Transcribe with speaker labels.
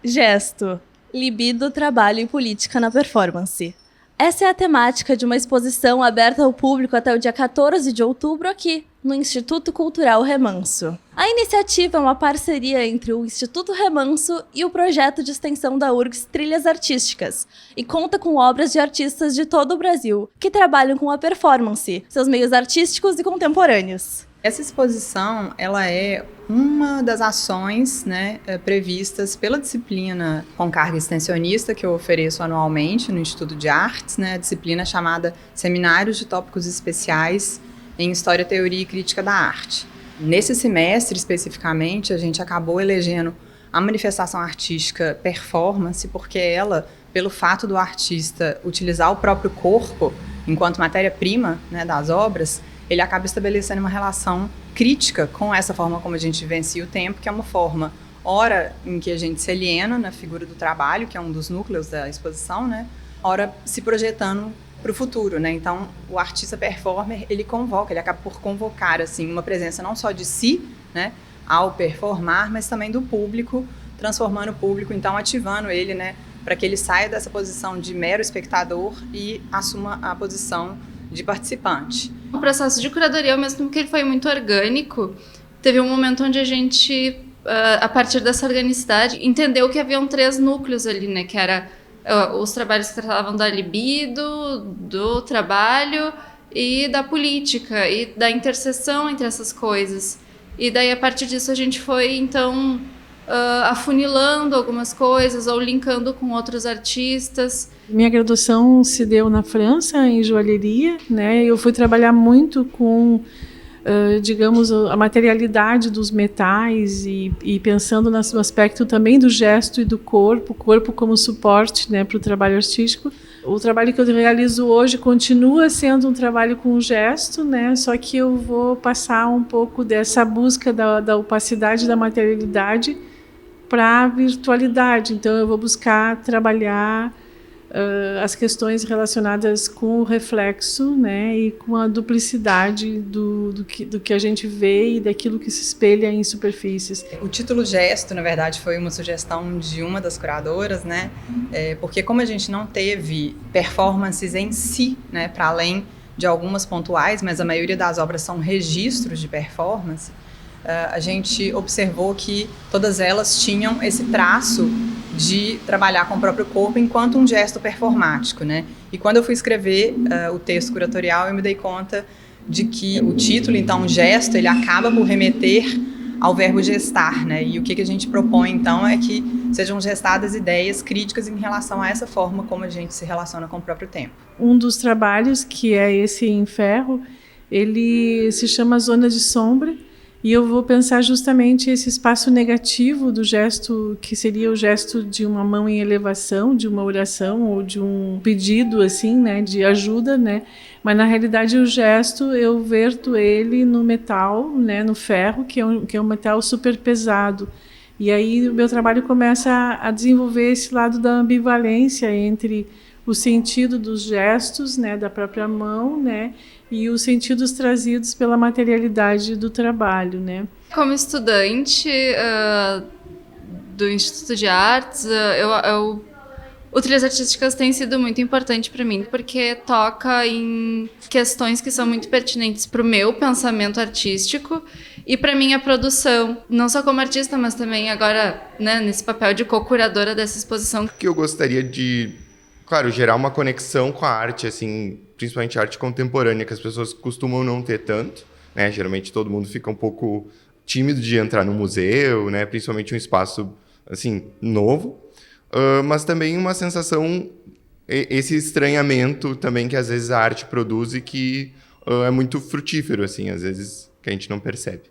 Speaker 1: Gesto, libido, trabalho e política na performance. Essa é a temática de uma exposição aberta ao público até o dia 14 de outubro aqui, no Instituto Cultural Remanso. A iniciativa é uma parceria entre o Instituto Remanso e o projeto de extensão da URGS Trilhas Artísticas, e conta com obras de artistas de todo o Brasil, que trabalham com a performance, seus meios artísticos e contemporâneos.
Speaker 2: Essa exposição, ela é uma das ações, previstas pela disciplina com carga extensionista que eu ofereço anualmente no Instituto de Artes, a disciplina chamada Seminários de Tópicos Especiais em História, Teoria e Crítica da Arte. Nesse semestre, especificamente, a gente acabou elegendo a manifestação artística performance, porque ela, pelo fato do artista utilizar o próprio corpo enquanto matéria-prima, das obras, ele acaba estabelecendo uma relação crítica com essa forma como a gente vivencia o tempo, que é uma forma, ora, em que a gente se aliena na figura do trabalho, que é um dos núcleos da exposição, ora, se projetando para o futuro, Então, o artista performer, ele acaba por convocar, assim, uma presença não só de si, ao performar, mas também do público, transformando o público, então ativando ele, para que ele saia dessa posição de mero espectador e assuma a posição de participante.
Speaker 3: O processo de curadoria, ao mesmo tempo que ele foi muito orgânico, teve um momento onde a gente, a partir dessa organicidade, entendeu que haviam 3 núcleos ali, que era os trabalhos que tratavam da libido, do trabalho e da política, e da interseção entre essas coisas. E daí, a partir disso, a gente foi, então, afunilando algumas coisas ou linkando com outros artistas.
Speaker 4: Minha graduação se deu na França, em joalheria, Eu fui trabalhar muito com, digamos, a materialidade dos metais e pensando no aspecto também do gesto e do corpo, o corpo como suporte, para o trabalho artístico. O trabalho que eu realizo hoje continua sendo um trabalho com gesto, Só que eu vou passar um pouco dessa busca da opacidade da materialidade para a virtualidade. Então, eu vou buscar trabalhar as questões relacionadas com o reflexo, e com a duplicidade do que a gente vê e daquilo que se espelha em superfícies.
Speaker 2: O título Gesto, na verdade, foi uma sugestão de uma das curadoras, porque como a gente não teve performances em si, para além de algumas pontuais, mas a maioria das obras são registros de performance, a gente observou que todas elas tinham esse traço de trabalhar com o próprio corpo enquanto um gesto performático, E quando eu fui escrever o texto curatorial, eu me dei conta de que o título, então, gesto, ele acaba por remeter ao verbo gestar, E o que a gente propõe, então, é que sejam gestadas ideias críticas em relação a essa forma como a gente se relaciona com o próprio tempo.
Speaker 4: Um dos trabalhos, que é esse em ferro, ele se chama Zona de Sombra, e eu vou pensar justamente esse espaço negativo do gesto, que seria o gesto de uma mão em elevação, de uma oração ou de um pedido, assim, de ajuda, Mas, na realidade, o gesto, eu verto ele no metal, no ferro, que é um metal super pesado. E aí o meu trabalho começa a desenvolver esse lado da ambivalência entre o sentido dos gestos, da própria mão, e os sentidos trazidos pela materialidade do trabalho,
Speaker 3: Como estudante do Instituto de Artes, o Trilhas Artísticas tem sido muito importante para mim, porque toca em questões que são muito pertinentes para o meu pensamento artístico e para minha produção, não só como artista, mas também agora, nesse papel de co-curadora dessa exposição.
Speaker 5: Que eu gostaria de, claro, gerar uma conexão com a arte, assim, principalmente a arte contemporânea, que as pessoas costumam não ter tanto, Geralmente todo mundo fica um pouco tímido de entrar no museu, Principalmente um espaço, assim, novo. Mas também uma sensação, esse estranhamento também que às vezes a arte produz e que é muito frutífero, assim, às vezes que a gente não percebe.